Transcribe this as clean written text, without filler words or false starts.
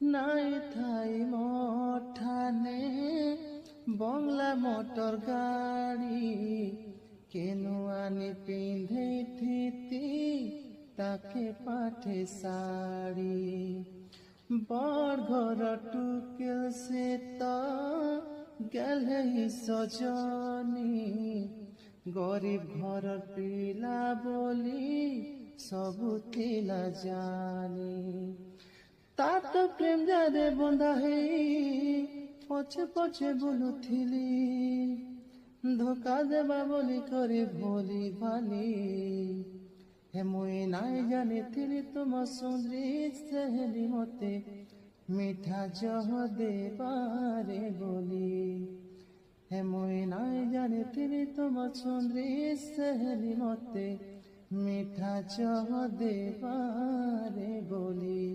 নাই ঠাই মঠানে বংলা মোটর গাড়ি কেন আনি পিন্ধে থিতি তাকে পাঠে শাড়ি বড় ঘর টুকেল সে তো গেলে সজনী গরিব ঘর পিলা বলি সবু তিলা জানি তা তো প্রেম যাদে বন্ধা হেই পছে পছে বলুথিলি ধোকা দেবা বলি করে ভোলি ভালি হে মুই নাই জানিଥିଲି তুম সুন্দরী সেহলি মতে মিঠা জহ দেবারে বলি হে মুই নাই জানিଥିଲି তুম সুন্দরী সেহলি মতে মিঠা জহ দেবারে বলি।